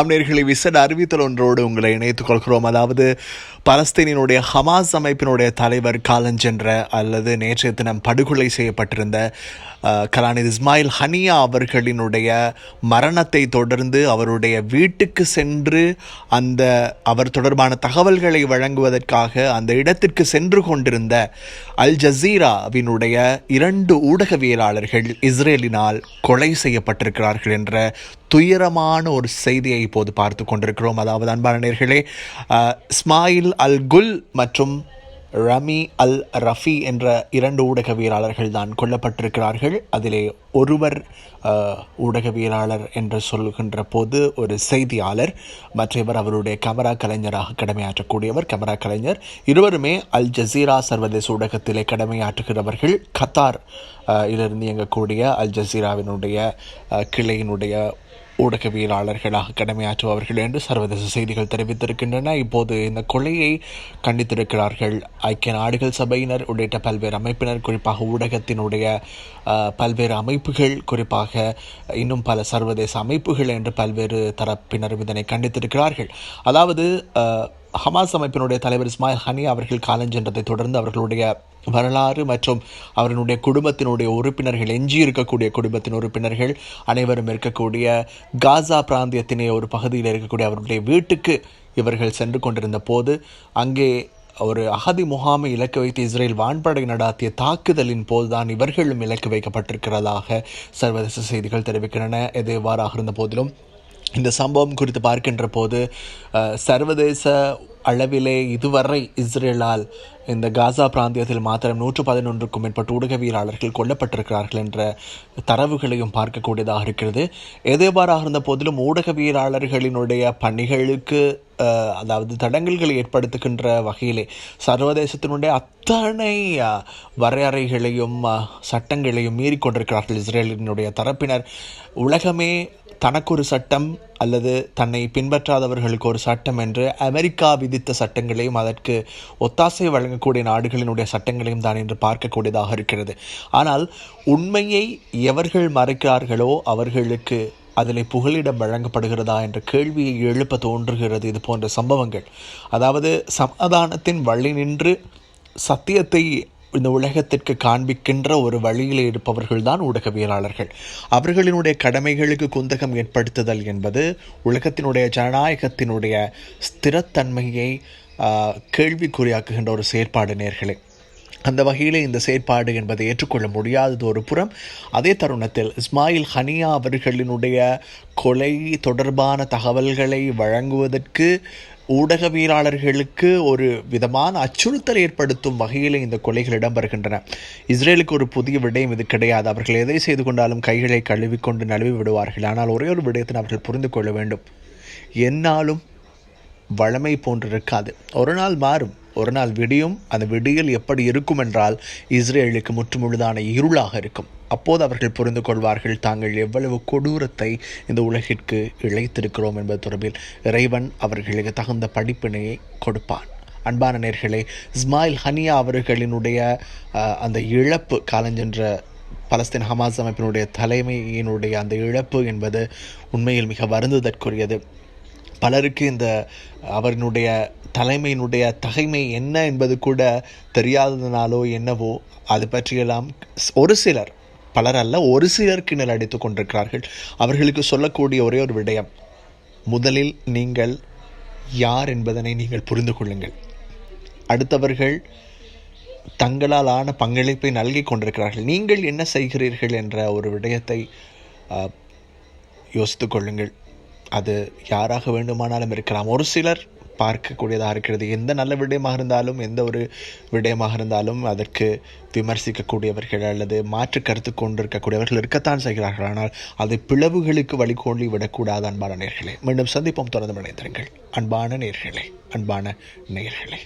நேயர்களே, விசேட அறிவித்தல் ஒன்றோடு உங்களை இணைத்துக் கொள்கிறோம். அதாவது பலஸ்தீனினுடைய ஹமாஸ் அமைப்பினுடைய தலைவர் காலஞ்சென்ற அல்லது நேற்றைய தினம் படுகொலை செய்யப்பட்டிருந்த கலாநிதி இஸ்மாயில் ஹனியா அவர்களினுடைய மரணத்தை தொடர்ந்து அவருடைய வீட்டுக்கு சென்று அவர் தொடர்பான தகவல்களை வழங்குவதற்காக அந்த இடத்திற்கு சென்று கொண்டிருந்த அல் ஜசீராவினுடைய 2 ஊடகவியலாளர்கள் இஸ்ரேலினால் கொலை செய்யப்பட்டிருக்கிறார்கள் என்ற துயரமான ஒரு செய்தியை இப்போது பார்த்து கொண்டிருக்கிறோம். அதாவது அன்பான நேயர்களே, இஸ்மாயில் அல் குல் மற்றும் ரமி அல் ரஃபி என்ற 2 ஊடகவியலாளர்கள் தான் கொல்லப்பட்டிருக்கிறார்கள். அதிலே ஒருவர் ஊடகவியலாளர் என்று சொல்கின்ற போது ஒரு செய்தியாளர், மற்றவர் அவருடைய கேமரா கலைஞராக கடமையாற்றக்கூடியவர், கேமரா கலைஞர். இருவருமே அல் ஜசீரா சர்வதேச ஊடகத்திலே கடமையாற்றுகிறவர்கள். கத்தார் இலிருந்து இயங்கக்கூடிய அல் ஜசீராவினுடைய கிளையினுடைய ஊடகவியலாளர்களாக கடமையாற்றுபவர்கள் என்று சர்வதேச செய்திகள் தெரிவித்திருக்கின்றன. இப்போது இந்த கொலையை கண்டித்திருக்கிறார்கள் ஐக்கிய நாடுகள் சபையினர் உள்ளிட்ட பல்வேறு அமைப்பினர், குறிப்பாக ஊடகத்தினுடைய பல்வேறு அமைப்புகள், குறிப்பாக இன்னும் பல சர்வதேச அமைப்புகள் என்று பல்வேறு தரப்பினர் இதனை கண்டித்திருக்கிறார்கள். அதாவது ஹமாஸ் அமைப்பினுடைய தலைவர் இஸ்மாயில் ஹனியா அவர்கள் காலஞ்சென்றதை தொடர்ந்து அவர்களுடைய வரலாறு மற்றும் அவர்களுடைய குடும்பத்தினுடைய உறுப்பினர்கள், எஞ்சி இருக்கக்கூடிய குடும்பத்தின் உறுப்பினர்கள் அனைவரும் இருக்கக்கூடிய காசா பிராந்தியத்தினே ஒரு பகுதியில் இருக்கக்கூடிய அவருடைய வீட்டுக்கு இவர்கள் சென்று கொண்டிருந்த போது அங்கே ஒரு அகதி முகாமை இலக்கு வைத்து இஸ்ரேல் வான்படை நடாத்திய தாக்குதலின் போதுதான் இவர்களும் இலக்கு வைக்கப்பட்டிருக்கிறதாக சர்வதேச செய்திகள் தெரிவிக்கின்றன. எது எவ்வாறாக இருந்த போதிலும் இந்த சம்பவம் குறித்து பார்க்கின்ற போது சர்வதேச அளவிலே இதுவரை இஸ்ரேலால் இந்த காசா பிராந்தியத்தில் மாத்திரம் 111க்கும் மேற்பட்ட ஊடகவியலாளர்கள் கொல்லப்பட்டிருக்கிறார்கள் என்ற தரவுகளையும் பார்க்கக்கூடியதாக இருக்கிறது. எதேவாறாக இருந்த போதிலும் ஊடகவியலாளர்களினுடைய பணிகளுக்கு அதாவது தடங்கல்களை ஏற்படுத்துகின்ற வகையிலே சர்வதேசத்தினுடைய அத்தனை வரையறைகளையும் சட்டங்களையும் மீறிக்கொண்டிருக்கிறார்கள் இஸ்ரேலினுடைய தரப்பினர். உலகமே தனக்கு ஒரு சட்டம் அல்லது தன்னை பின்பற்றாதவர்களுக்கு ஒரு சட்டம் என்று அமெரிக்கா விதித்த சட்டங்களையும் அதற்கு ஒத்தாசை வழங்கக்கூடிய நாடுகளினுடைய சட்டங்களையும் தான் என்று பார்க்கக்கூடியதாக இருக்கிறது. ஆனால் உண்மையை எவர்கள் மறைக்கிறார்களோ அவர்களுக்கு அதில் புகலிடம் வழங்கப்படுகிறதா என்ற கேள்வியை எழுப்ப தோன்றுகிறது இது போன்ற சம்பவங்கள். அதாவது சமாதானத்தின் வழி நின்று சத்தியத்தை இந்த உலகத்திற்கு காண்பிக்கின்ற ஒரு வழியில் இருப்பவர்கள் தான் ஊடகவியலாளர்கள். அவர்களினுடைய கடமைகளுக்கு குந்தகம் ஏற்படுத்துதல் என்பது உலகத்தினுடைய ஜனநாயகத்தினுடைய ஸ்திரத்தன்மையை கேள்விக்குறியாக்குகின்ற ஒரு செயற்பாடு நேர்களே. அந்த வகையில் இந்த செயற்பாடு என்பதை ஏற்றுக்கொள்ள முடியாதது ஒரு புறம். அதே தருணத்தில் இஸ்மாயில் ஹனியா அவர்களினுடைய கொலை தொடர்பான தகவல்களை வழங்குவதற்கு ஊடகவியலாளர்களுக்கு ஒரு விதமான அச்சுறுத்தல் ஏற்படுத்தும் வகையில் இந்த கொலைகள் இடம்பெறுகின்றன. இஸ்ரேலுக்கு ஒரு புதிய விடயம் இது கிடையாது. அவர்கள் எதை செய்து கொண்டாலும் கைகளை கழுவிக்கொண்டு நழுவி விடுவார்கள். ஆனால் ஒரே ஒரு விடயத்தை அவர்கள் புரிந்து கொள்ள வேண்டும். என்னாலும் வழமை போன்றிருக்காது. ஒரு நாள் மாறும், ஒரு நாள் விடியும். அந்த விடியல் எப்படி இருக்கும் என்றால் இஸ்ரேலுக்கு முற்றுமுழுதான இருளாக இருக்கும். அப்போது அவர்கள் புரிந்து கொள்வார்கள் தாங்கள் எவ்வளவு கொடூரத்தை இந்த உலகிற்கு இழைத்திருக்கிறோம் என்பது தொடர்பில் இறைவன் அவர்களுக்கு தகுந்த படிப்பினையை கொடுப்பான். அன்பான நேயர்களே, இஸ்மாயில் ஹனியா அவர்களினுடைய அந்த இழப்பு, காலஞ்சென்ற பலஸ்தீன் ஹமாஸ் அமைப்பினுடைய தலைமையினுடைய அந்த இழப்பு என்பது உண்மையில் மிக வருந்துதற்குரியது. பலருக்கு இந்த அவரினுடைய தலைமையினுடைய தகைமை என்ன என்பது கூட தெரியாததுனாலோ என்னவோ அது பற்றியெல்லாம் ஒரு சிலர், பலர் அல்ல, ஒரு சிலர் கிணல் அடித்துக் கொண்டிருக்கிறார்கள். அவர்களுக்கு சொல்லக்கூடிய ஒரே ஒரு விடயம், முதலில் நீங்கள் யார் என்பதனை நீங்கள் புரிந்து கொள்ளுங்கள். அடுத்தவர்கள் தங்களால் ஆன பங்களிப்பை நல்கிக் கொண்டிருக்கிறார்கள். நீங்கள் என்ன செய்கிறீர்கள் என்ற ஒரு விடயத்தை யோசித்துக் கொள்ளுங்கள். அது யாராக வேண்டுமானாலும் இருக்கலாம். ஒரு சிலர் பார்க்கக்கூடியதாக இருக்கிறது. எந்த நல்ல விடயமாக இருந்தாலும், எந்த ஒரு விடயமாக இருந்தாலும் அதற்கு விமர்சிக்கக்கூடியவர்கள் அல்லது மாற்று கருத்து கொண்டிருக்கக்கூடியவர்கள் இருக்கத்தான் செய்கிறார்கள். ஆனால் அதை பிளவுகளுக்கு வழிகோண்டி விடக்கூடாது. அன்பான நேயர்களே, மீண்டும் சந்திப்போம். தொடர்ந்து இணைந்திருங்கள். அன்பான நேயர்களே, அன்பான நேயர்களே.